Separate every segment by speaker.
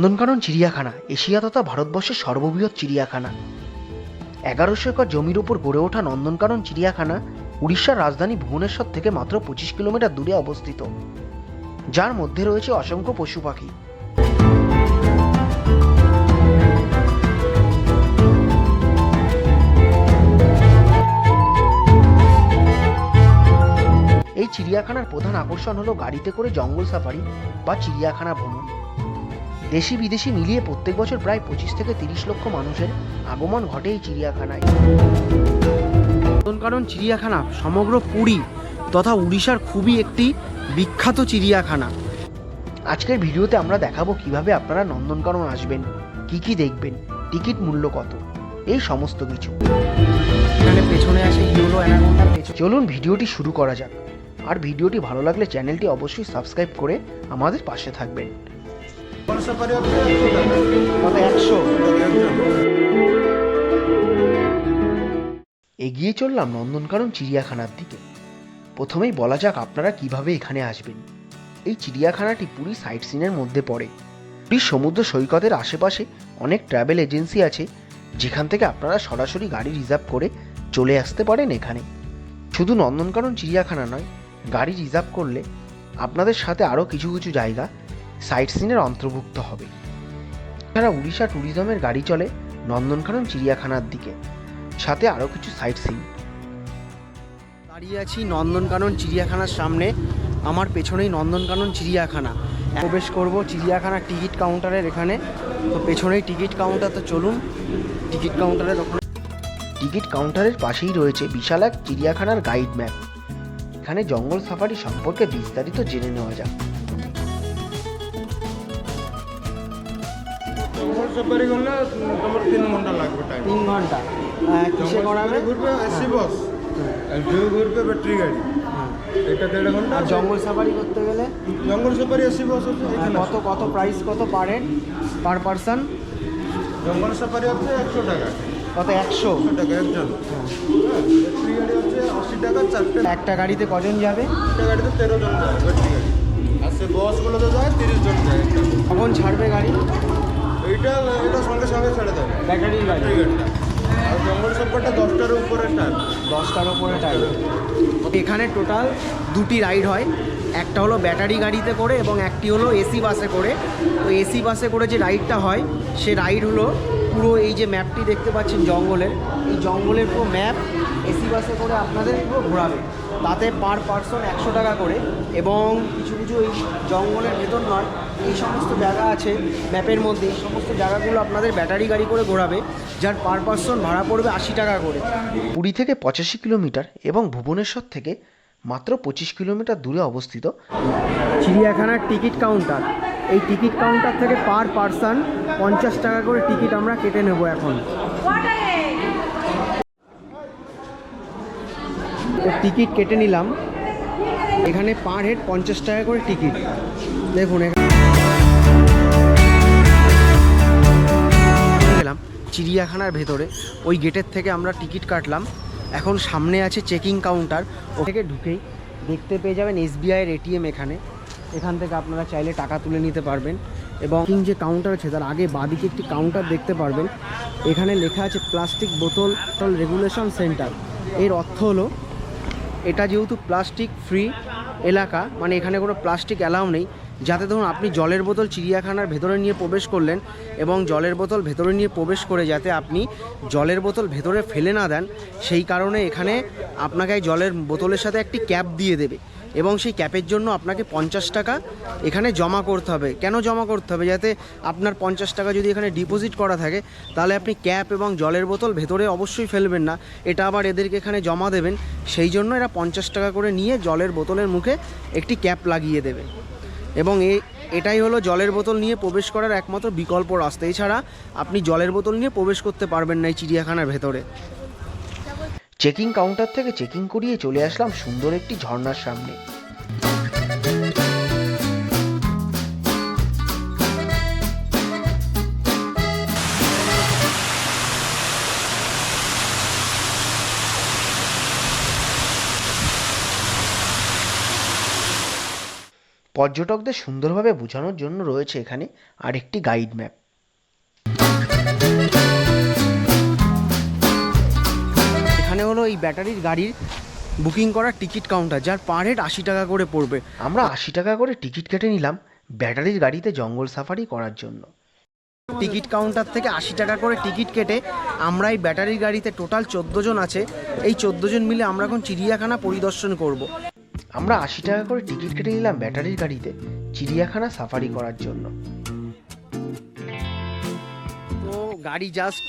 Speaker 1: নন্দনকানন চিড়িয়াখানা এশিয়া তথা ভারতবর্ষের সর্ববৃহৎ চিড়িয়াখানা। 1100 একর জমির উপর গড়ে ওঠা নন্দনকানন চিড়িয়াখানা উড়িষ্যার রাজধানী ভুবনেশ্বর থেকে মাত্র 25 কিলোমিটার দূরে অবস্থিত, যার মধ্যে রয়েছে অসংখ্য পশু পাখি। এই চিড়িয়াখানার প্রধান আকর্ষণ হলো গাড়িতে করে জঙ্গল সাফারি বা চিড়িয়াখানা ভ্রমণ। দেশি বিদেশি মিলিয়ে প্রত্যেক বছর প্রায় 25 থেকে 30 লক্ষ মানুষের আগমন ঘটে এই চিড়িয়াখানায়। নন্দনকানন চিড়িয়াখানা সমগ্র পুরী তথা উড়িষ্যার খুবই একটি বিখ্যাত চিড়িয়াখানা। আজকের ভিডিওতে আমরা দেখাবো কিভাবে আপনারা নন্দনকানন আসবেন, কি দেখবেন, টিকিট মূল্য কত, এই সমস্ত কিছু। এখানে পেছনে আছে ইয়েলো অ্যানাকোন্ডা। চলুন ভিডিওটি শুরু করা যাক। আর ভিডিওটি ভালো লাগলে চ্যানেলটি অবশ্যই সাবস্ক্রাইব করে আমাদের পাশে থাকবেন। এগিয়ে চললাম নন্দনকানন চিড়িয়াখানার দিকে। প্রথমেই বলা যাক আপনারা কিভাবে এখানে আসবেন। এই চিড়িয়াখানাটি পুরী সাইট সিনের মধ্যে পড়ে। পুরীর সমুদ্র সৈকতের আশেপাশে অনেক ট্রাভেল এজেন্সি আছে, যেখান থেকে আপনারা সরাসরি গাড়ি রিজার্ভ করে চলে আসতে পারেন এখানে। শুধু নন্দনকানন চিড়িয়াখানা নয়, গাড়ি রিজার্ভ করলে আপনাদের সাথে আরও কিছু জায়গা সাইট সিনের অন্তর্ভুক্ত হবে। এছাড়া উড়িষ্যা ট্যুরিজমের গাড়ি চলে নন্দনকানন চিড়িয়াখানার দিকে, সাথে আরও কিছু সাইট সিন। দাঁড়িয়ে আছি নন্দনকানন চিড়িয়াখানার সামনে। আমার পেছনেই নন্দনকানন চিড়িয়াখানা। প্রবেশ করব চিড়িয়াখানার টিকিট কাউন্টারের এখানে। তো পেছনেই টিকিট কাউন্টার, তো চলুন টিকিট কাউন্টারের ওখানে। টিকিট কাউন্টারের পাশেই রয়েছে বিশাল এক চিড়িয়াখানার গাইড ম্যাপ। এখানে জঙ্গল সাফারি সম্পর্কে বিস্তারিত জেনে নেওয়া যাক।
Speaker 2: জঙ্গল সাফারি করলে তোমার 3 ঘন্টা লাগবে টাইম।
Speaker 1: 3 ঘন্টা কিসে করাবে?
Speaker 2: ঘুরবে এসি বাস, ভিউ ঘুরবে ব্যাটারি গাড়ি, এটা 1.5 ঘন্টা।
Speaker 1: আর জঙ্গল সাফারি করতে গেলে
Speaker 2: জঙ্গল সাফারি এসি বাস হচ্ছে এখানে।
Speaker 1: কত প্রাইস কত পার পারসন?
Speaker 2: জঙ্গল সাফারি হচ্ছে 100 টাকা।
Speaker 1: কত? 100
Speaker 2: টাকা একজন। ব্যাটারি গাড়ি হচ্ছে 80 টাকা 4টে।
Speaker 1: একটা গাড়িতে কজন যাবে?
Speaker 2: একটা গাড়িতে 13 জন যায় ব্যাটারি গাড়ি। আর সে বাসগুলোতে যায় 30 জন যায়।
Speaker 1: কখন ছাড়বে গাড়ি?
Speaker 2: এটা সঙ্গে ছেড়ে দেবে
Speaker 1: ব্যাটারির গাড়ি।
Speaker 2: আর জঙ্গল সাফারিটা 10টার উপরে টাইম।
Speaker 1: 10টার উপরে টাইম। এখানে টোটাল 2টি রাইড হয়। একটা হলো ব্যাটারি গাড়িতে করে এবং একটি হলো এসি বাসে করে। তো এসি বাসে করে যে রাইডটা হয়, সে রাইড হলো পুরো এই যে ম্যাপটি দেখতে পাচ্ছেন জঙ্গলের, এই জঙ্গলের পুরো ম্যাপ এসি বাসে করে আপনাদের পুরো ঘোরাবে। তাতে পার পারসন 100 টাকা করে। এবং কিছু এই জঙ্গলের ভেতর নয়, এই সমস্ত জায়গা আছে ম্যাপের মধ্যে, এই সমস্ত জায়গাগুলো আপনাদের ব্যাটারি গাড়ি করে ঘোরাবে, যার পার পারসন ভাড়া পড়বে 80 টাকা করে। পুরী থেকে 85 কিলোমিটার এবং ভুবনেশ্বর থেকে মাত্র 25 কিলোমিটার দূরে অবস্থিত চিড়িয়াখানার টিকিট কাউন্টার। এই টিকিট কাউন্টার থেকে পার পারসন 50 টাকা করে টিকিট আমরা কেটে নেব এখন। টিকিট কেটে নিলাম। এখানে পার হেড 50 টাকা করে টিকিট। দেখুন গেলাম চিড়িয়াখানার ভেতরে, ওই গেটের থেকে আমরা টিকিট কাটলাম। এখন সামনে আছে চেকিং কাউন্টার। ওখানে ঢুকেই দেখতে পেয়ে যাবেন SBI এর ATM। এখান থেকে আপনারা চাইলে টাকা তুলে নিতে পারবেন। এবং যে কাউন্টার আছে তার আগে বাঁদিকে একটি কাউন্টার দেখতে পারবেন। এখানে লেখা আছে প্লাস্টিক বোতল রেগুলেশন সেন্টার। এর অর্থ হলো এটা যেহেতু প্লাস্টিক ফ্রি এলাকা, মানে এখানে কোনো প্লাস্টিক অ্যালাউ নেই, যাতে ধরুন আপনি জলের বোতল চিড়িয়াখানার ভেতরে নিয়ে প্রবেশ করলেন এবং জলের বোতল ভেতরে নিয়ে প্রবেশ করে যাতে আপনি জলের বোতল ভেতরে ফেলে না দেন, সেই কারণে এখানে আপনাকে জলের বোতলের সাথে একটি ক্যাপ দিয়ে দেবে এবং সেই ক্যাপের জন্য আপনাকে 50 টাকা এখানে জমা করতে হবে। কেন জমা করতে হবে? যাতে আপনার 50 টাকা যদি এখানে ডিপোজিট করা থাকে, তাহলে আপনি ক্যাপ এবং জলের বোতল ভেতরে অবশ্যই ফেলবেন না, এটা আবার এদেরকে এখানে জমা দেবেন। সেই জন্য এরা 50 টাকা করে নিয়ে জলের বোতলের মুখে একটি ক্যাপ লাগিয়ে দেবে। এবং এটাই হলো জলের বোতল নিয়ে প্রবেশ করার একমাত্র বিকল্প রাস্তা। এছাড়া আপনি জলের বোতল নিয়ে প্রবেশ করতে পারবেন না এই চিড়িয়াখানার ভেতরে। চেকিং কাউন্টার থেকে চেকিং করিয়ে চলে আসলাম সুন্দর একটি ঝর্ণার সামনে। পর্যটকদের সুন্দরভাবে বোঝানোর জন্য রয়েছে এখানে আরেকটি গাইড ম্যাপ। এখানে হলো এই ব্যাটারির গাড়ির বুকিং করার টিকিট কাউন্টার, যার পার হেড 80 টাকা করে পড়বে। আমরা 80 টাকা করে টিকিট কেটে নিলাম ব্যাটারির গাড়িতে জঙ্গল সাফারি করার জন্য। টিকিট কাউন্টার থেকে 80 টাকা করে টিকিট কেটে আমরা এই ব্যাটারির গাড়িতে টোটাল 14 জন আছে। এই 14 জন মিলে আমরা এখন চিড়িয়াখানা পরিদর্শন করব। আমরা 80 টাকা করে টিকিট কেটে নিলাম ব্যাটারির গাড়িতে চিড়িয়াখানা সাফারি করার জন্য। তো গাড়ি জাস্ট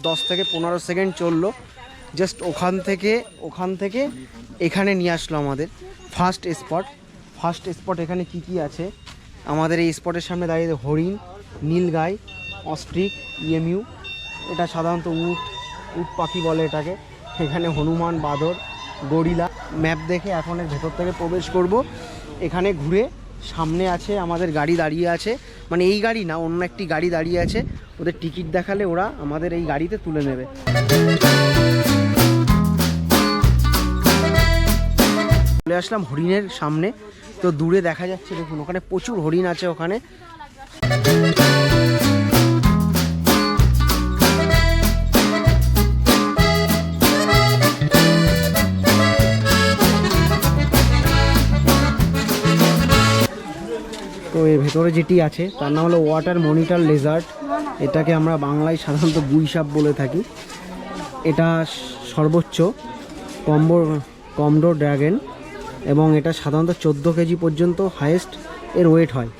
Speaker 1: 10 থেকে 15 সেকেন্ড চললো, জাস্ট ওখান থেকে এখানে নিয়ে আসলো আমাদের ফার্স্ট স্পট। এখানে কি আছে আমাদের এই স্পটের সামনে দাঁড়িয়ে হরিণ, নীলগাই, অস্ট্রিক, ইএমইউ, এটা সাধারণত উট পাখি বলে এটাকে। এখানে হনুমান, বাঁদর, গরিলা। ম্যাপ দেখে এখন এর ভেতর থেকে প্রবেশ করব। এখানে ঘুরে সামনে আছে আমাদের গাড়ি দাঁড়িয়ে আছে, মানে এই গাড়ি না, অন্য একটি গাড়ি দাঁড়িয়ে আছে। ওদের টিকিট দেখালে ওরা আমাদের এই গাড়িতে তুলে নেবে। চলে আসলাম হরিণের সামনে। তো দূরে দেখা যাচ্ছে, দেখুন ওখানে প্রচুর হরিণ আছে ওখানে। তো এর ভেতরে যেটি আছে তার নাম হলো ওয়াটার মনিটর লেজার্ড। এটাকে আমরা বাংলায় সাধারণত গুইসাপ বলে থাকি। এটা সর্বোচ্চ কমডোর ড্রাগন এবং এটা সাধারণত 14 কেজি পর্যন্ত হাইয়েস্ট এর ওয়েট হয়।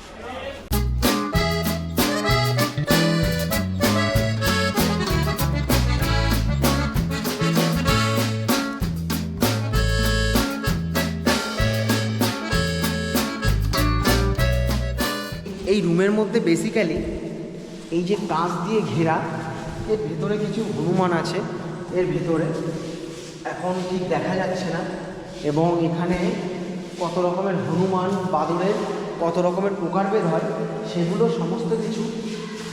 Speaker 1: এই রুমের মধ্যে বেসিক্যালি এই যে কাঁচ দিয়ে ঘেরা, এর ভেতরে কিছু হনুমান আছে এর ভেতরে, এখন ঠিক দেখা যাচ্ছে না। এবং এখানে কত রকমের হনুমান, বাদুড়ের কত রকমের প্রকারভেদ হয় সেগুলো সমস্ত কিছু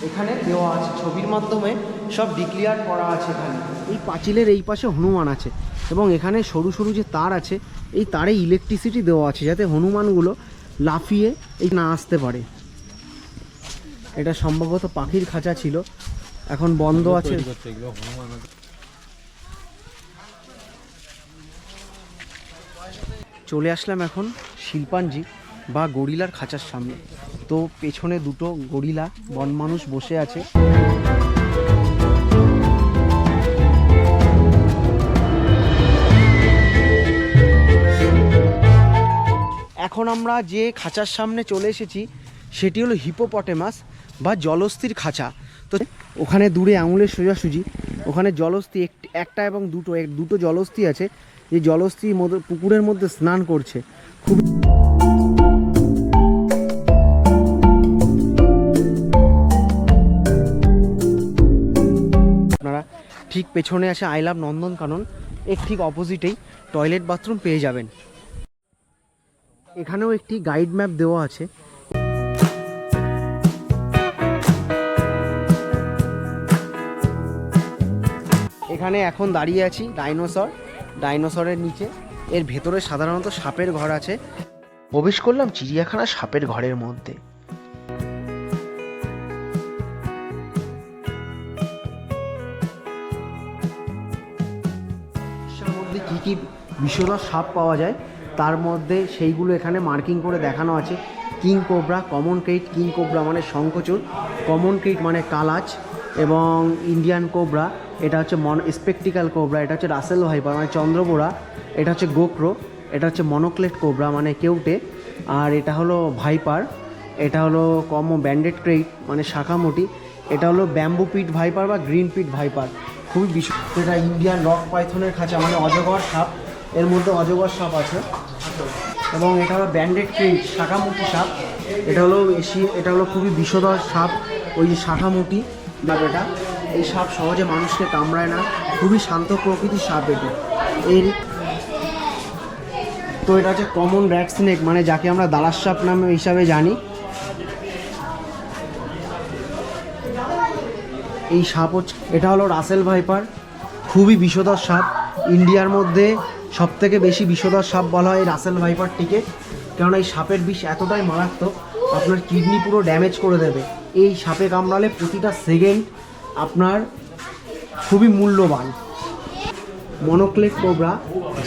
Speaker 1: এখানে দেওয়া আছে, ছবির মাধ্যমে সব ডিক্লিয়ার করা আছে। এখানে এই পাঁচিলের এই পাশে হনুমান আছে এবং এখানে সরু সরু যে তার আছে, এই তারে ইলেকট্রিসিটি দেওয়া আছে যাতে হনুমানগুলো লাফিয়ে এই না আসতে পারে। এটা সম্ভবত পাখির খাঁচা ছিল, এখন বন্ধ আছে। চলে আসলাম এখন শিল্পাঞ্জি বা গরিলার খাঁচার সামনে। তো পেছনে দুটো গরিলা বন মানুষ বসে আছে। এখন আমরা যে খাঁচার সামনে চলে এসেছি সেটি হলো হিপোপটেমাস বা জলস্থির খাঁচা। তো ওখানে দূরে আঙুলের সোজাসুজি ওখানে জলস্থি একটা এবং দুটো জলস্থি আছে। এই জলস্থি পুকুরের মধ্যে স্নান করছে। খুব আপনারা ঠিক পেছনে আছে আই লাভ নন্দনকানন, এর ঠিক অপোজিটেই টয়লেট বাথরুম পেয়ে যাবেন। এখানেও একটি গাইড ম্যাপ দেওয়া আছে। এখানে এখন দাঁড়িয়ে আছি ডাইনোসরের নিচে। এর ভেতরে সাধারণত সাপের ঘর আছে। প্রবেশ করলাম চিড়িয়াখানা সাপের ঘরের মধ্যে। কি কি বিষধর সাপ পাওয়া যায় তার মধ্যে সেইগুলো এখানে মার্কিং করে দেখানো আছে। King cobra, common crate king cobra মানে শঙ্খচূড়, কমন ক্রেট মানে কালাচ, এবং ইন্ডিয়ান কোবরা এটা হচ্ছে স্পেকটিক্যাল কোবরা, এটা হচ্ছে রাসেল ভাইপার মানে চন্দ্রবোরা, এটা হচ্ছে গোক্রো, এটা হচ্ছে মনোক্লেট কোবরা মানে কেউটে, আর এটা হলো ভাইপার, এটা হলো ব্যান্ডেড ক্রেট মানে শাখামুটি, এটা হলো ব্যাম্বু পিট ভাইপার বা গ্রিন পিট ভাইপার। খুবই এটা ইন্ডিয়ান রক পাইথনের খাঁচা মানে অজগর সাপ, এর মধ্যে অজগর সাপ আছে। এবং এটা হলো ব্যান্ডেড ক্রেট শাখামুটি সাপ, এটা হলো খুবই বিষধর সাপ, ওই যে শাখামুটি এটা। এই সাপ সহজে মানুষকে কামড়ায় না, খুবই শান্ত প্রকৃতির সাপ এটা। তো এটা হচ্ছে কমন র্যাট স্নেক মানে যাকে আমরা দালার সাপ নামে হিসাবে জানি। এই সাপ হচ্ছে, এটা হলো রাসেল ভাইপার, খুবই বিষধর সাপ। ইন্ডিয়ার মধ্যে সবথেকে বেশি বিষধর সাপ বলা হয় রাসেল ভাইপারটিকে। কেননা এই সাপের বিষ এতটাই মারাত্মক, আপনার কিডনি পুরো ড্যামেজ করে দেবে। এই সাপে কামড়ালে প্রতিটা সেকেন্ড আপনার খুবই মূল্যবান। মনোক্লেক কোবরা,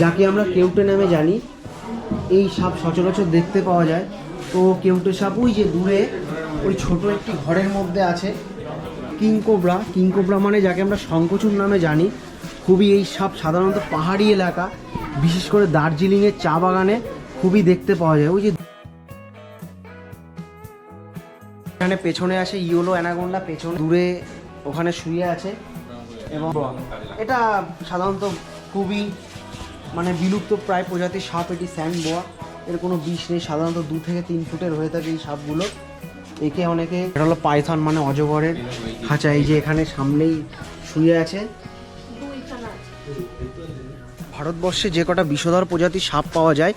Speaker 1: যাকে আমরা কেউটে নামে জানি, এই সাপ সচরাচর দেখতে পাওয়া যায়। তো কেউটে সাপ ওই যে দূরে ওই ছোট একটি ঘরের মধ্যে আছে। কিংকোবরা, কিংকোবরা মানে যাকে আমরা শঙ্খচূড় নামে জানি, খুবই এই সাপ সাধারণত পাহাড়ি এলাকা, বিশেষ করে দার্জিলিংয়ের চা বাগানে খুবই দেখতে পাওয়া যায়। ওই যে এখানে পেছনে আসে ইয়েলো অ্যানাকোন্ডা, পেছনে দূরে ওখানে শুয়ে আছে। এবং এটা সাধারণত খুবই মানে বিলুপ্ত প্রায় প্রজাতির সাপ এটি, স্যান্ড বোয়া। এর কোনো বিষ নেই, সাধারণত 2 থেকে 3 ফুটের হয়ে থাকে এই সাপগুলো। একে অনেকে, এটা হলো পাইথন মানে অজগরের খাঁচা। এই যে এখানে সামনেই শুয়ে আছে। ভারতবর্ষে যে কটা বিষধর প্রজাতির সাপ পাওয়া যায়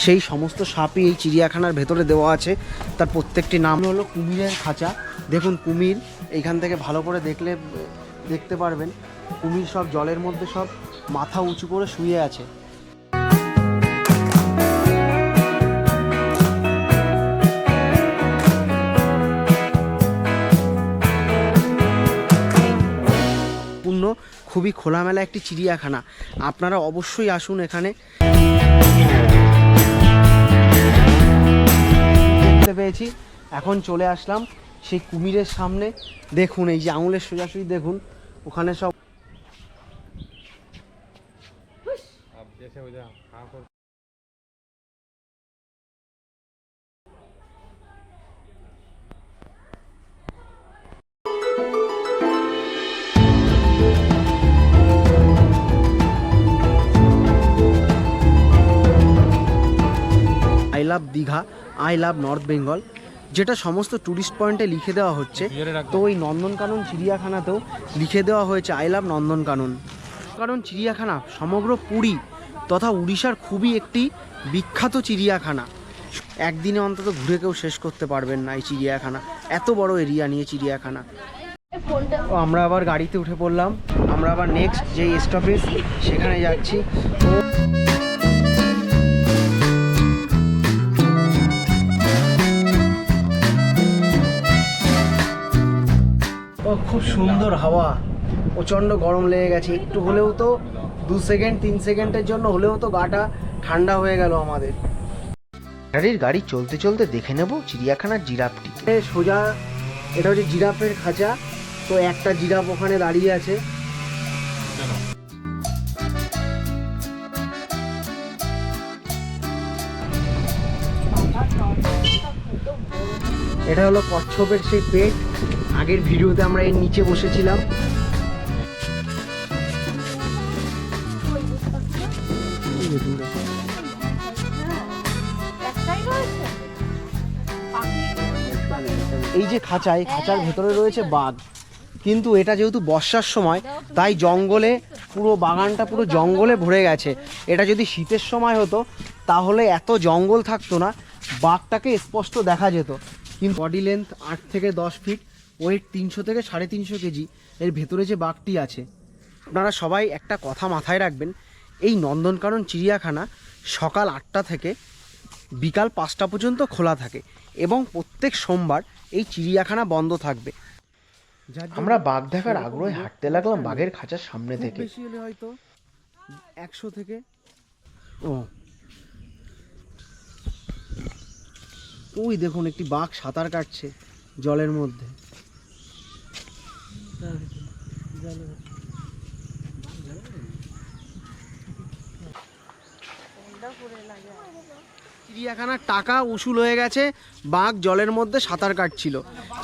Speaker 1: সেই সমস্ত সাপই এই চিড়িয়াখানার ভেতরে দেওয়া আছে। তার প্রত্যেকটি নাম হলো কুমিরের খাঁচা। দেখুন কুমির, এইখান থেকে ভালো করে দেখলে দেখতে পারবেন কুমির সব জলের মধ্যে সব মাথা উঁচু করে শুয়ে আছে। খুবই খোলামেলা একটি চিড়িয়াখানা, আপনারা অবশ্যই আসুন এখানে। দেখতে পেয়েছি, এখন চলে আসলাম সেই কুমিরের সামনে। দেখুন এই যে আঙুলের সোজাসুজি দেখুন ওখানে সব I love Digha, I love north Bengal, যেটা সমস্ত ট্যুরিস্ট পয়েন্টে লিখে দেওয়া হচ্ছে। তো ওই নন্দনকানন চিড়িয়াখানাতেও লিখে দেওয়া হয়েছে আই লাভ নন্দনকানন। কারণ চিড়িয়াখানা সমগ্র পুরী তথা উড়িষ্যার খুবই একটি বিখ্যাত চিড়িয়াখানা। একদিনে অন্তত ঘুরে কেউ শেষ করতে পারবেন না এই চিড়িয়াখানা, এত বড় এরিয়া নিয়ে চিড়িয়াখানা। তো আমরা আবার গাড়িতে উঠে পড়লাম, আমরা আবার নেক্সট যে স্টপেজ সেখানে যাচ্ছি। খুব সুন্দর হাওয়া, প্রচণ্ড গরম লেগে গেছে। একটু হলেও তো 2 সেকেন্ড 3 সেকেন্ডের জন্য হলেও তো গাটা ঠান্ডা হয়ে গেল আমাদের। গাড়ির গাড়ি চলতে চলতে দেখে নেব চিড়িয়াখানার জিরাফটি। সোজা এটা হচ্ছে জিরাফের খাঁচা। তো একটা জিরাফ ওখানে দাঁড়িয়ে আছে। এটা হলো কচ্ছপের সেই পেট, আগের ভিডিওতে আমরা এর নিচে বসেছিলাম। এই যে খাঁচা, এই খাঁচার ভেতরে রয়েছে বাঘ, কিন্তু এটা যেহেতু বর্ষার সময় তাই জঙ্গলে পুরো বাগানটা পুরো জঙ্গলে ভরে গেছে। এটা যদি শীতের সময় হতো তাহলে এত জঙ্গল থাকতো না, বাঘটাকে স্পষ্ট দেখা যেত। কিন্তু বডি লেন্থ 8 থেকে 10 ফিট, ওয়েট 300 থেকে 350 কেজি এর ভেতরে যে বাঘটি আছে। আপনারা সবাই একটা কথা মাথায় রাখবেন, এই নন্দনকানন চিড়িয়াখানা সকাল 8টা থেকে বিকাল 5টা পর্যন্ত খোলা থাকে এবং প্রত্যেক সোমবার এই চিড়িয়াখানা বন্ধ থাকবে। আমরা বাঘ দেখার আগ্রহে হাঁটতে লাগলাম বাঘের খাঁচার সামনে থেকে। বেশি হলে হয়তো 100 থেকে ওই দেখুন একটি বাঘ সাঁতার কাটছে জলের মধ্যে। চিড়িয়াখানার টাকা উসুল হয়ে গেছে, বাঘ জলের মধ্যে সাঁতার কাটছিল।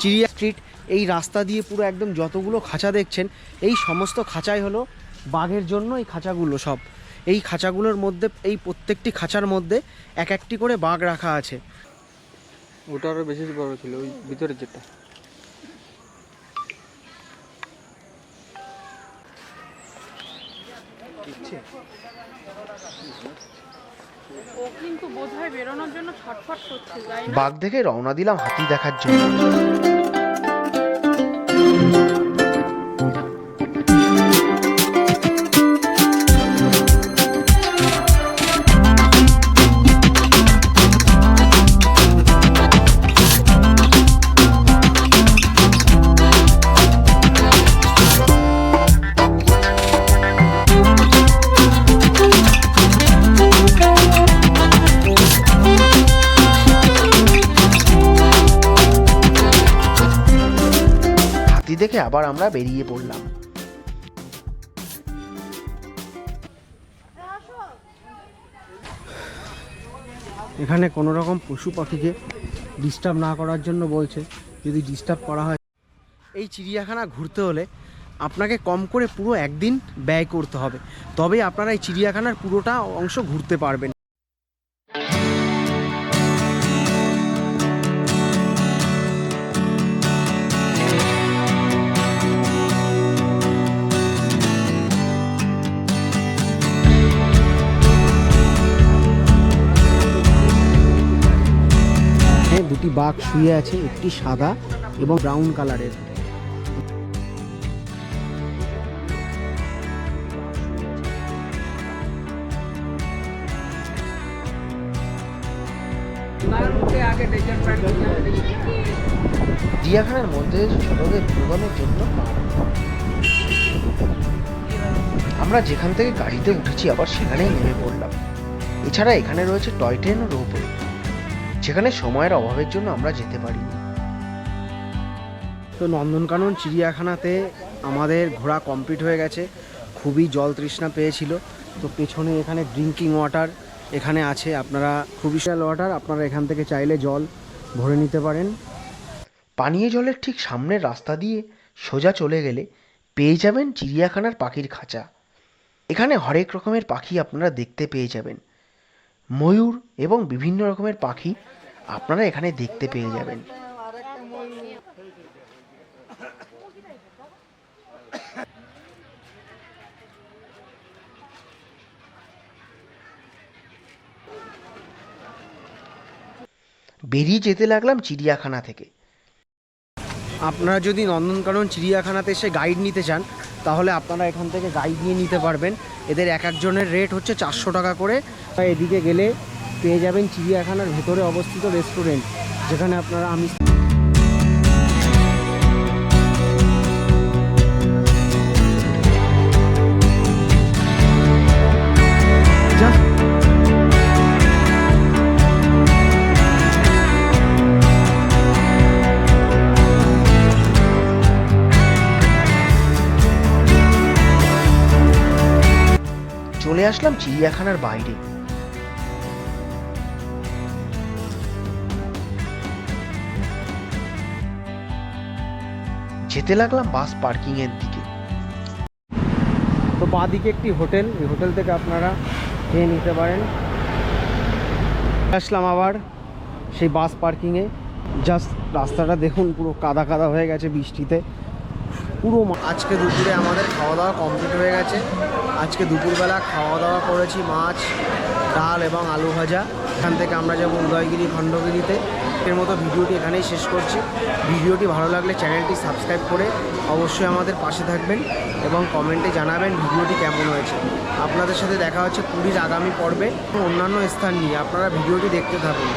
Speaker 1: চিড়িয়া স্ট্রিট এই রাস্তা দিয়ে পুরো একদম যতগুলো খাঁচা দেখছেন এই সমস্ত খাঁচাই হলো বাঘের জন্য। এই খাঁচাগুলো সব, এই খাঁচাগুলোর মধ্যে এই প্রত্যেকটি খাঁচার মধ্যে এক একটি করে বাঘ রাখা আছে।
Speaker 3: ওটা আরো বেশি বড় ছিল ওই ভিতরে যেটা।
Speaker 4: ও কিন্তু বোধহয় বেরোনোর জন্য ছটফট করছে, তাই না?
Speaker 1: বাঘ দেখে রওনা দিলাম হাতি দেখার জন্য। দেখে আবার আমরা বেরিয়ে পড়লাম। এখানে কোনো রকম পশু পাখিকে ডিস্টার্ব না করার জন্য বলছে, যদি ডিস্টার্ব করা হয়। এই চিড়িয়াখানা ঘুরতে হলে আপনাকে কম করে পুরো একদিন ব্যয় করতে হবে, তবেই আপনারা এই চিড়িয়াখানার পুরোটা অংশ ঘুরতে পারবেন। দুটি বাঘ শুয়ে আছে, একটি সাদা এবং ব্রাউন কালারের। চিড়িয়াখানার মধ্যে ছোটদের বিনোদনের জন্য আমরা যেখান থেকে গাড়িতে উঠেছি আবার সেখানেই নেমে পড়লাম। এছাড়া এখানে রয়েছে টয় ট্রেন ও রোপওয়ে, যেখানে সময়ের অভাবের জন্য আমরা যেতে পারিনি। তো নন্দনকানন চিড়িয়াখানাতে আমাদের ঘোরা কমপ্লিট হয়ে গেছে। খুবই জল তৃষ্ণা পেয়েছিল, তো পেছনে এখানে ড্রিঙ্কিং ওয়াটার এখানে আছে, আপনারা খুবই বিশাল ওয়াটার, আপনারা এখান থেকে চাইলে জল ভরে নিতে পারেন। পানীয় জলের ঠিক সামনের রাস্তা দিয়ে সোজা চলে গেলে পেয়ে যাবেন চিড়িয়াখানার পাখির খাঁচা। এখানে হরেক রকমের পাখি আপনারা দেখতে পেয়ে যাবেন। ময়ূর এবং বিভিন্ন রকমের পাখি আপনারা এখানে দেখতে পেয়ে যাবেন। বেরিয়ে যেতে লাগলাম চিড়িয়াখানা থেকে। আপনারা যদি নন্দনকানন চিড়িয়াখানাতে এসে গাইড নিতে চান, তাহলে আপনারা এখান থেকে গাইড নিয়ে নিতে পারবেন। এদের এক একজনের রেট হচ্ছে 400 টাকা করে। এদিকে গেলে পেয়ে যাবেন চিড়িয়াখানার ভেতরে অবস্থিত রেস্টুরেন্ট, যেখানে আপনারা আমি চলে আসলাম চিড়িয়াখানার বাইরে। যেতে লাগলাম বাস পার্কিং এর দিকে। তো বাঁদিকে একটি হোটেল, এই হোটেল থেকে আপনারা খেয়ে নিতে পারেন। আসলাম আবার সেই বাস পার্কিংয়ে। জাস্ট রাস্তাটা দেখুন, পুরো কাদা কাদা হয়ে গেছে বৃষ্টিতে পুরো। আজকে দুপুরে আমাদের খাওয়া দাওয়া কমপ্লিট হয়ে গেছে। আজকে দুপুরবেলা খাওয়া দাওয়া করেছি মাছ, ডাল এবং আলু ভাজা। এখান থেকে আমরা যাবো উদয়গিরি খণ্ডগিরিতে। এর মতো ভিডিওটি এখানেই শেষ করছি। ভিডিওটি ভালো লাগলে চ্যানেলটি সাবস্ক্রাইব করে অবশ্যই আমাদের পাশে থাকবেন এবং কমেন্টে জানাবেন ভিডিওটি কেমন হয়েছে। আপনাদের সাথে দেখা হচ্ছে পুরীর আগামী পর্বে অন্যান্য স্থান নিয়ে। আপনারা ভিডিওটি দেখতে থাকুন।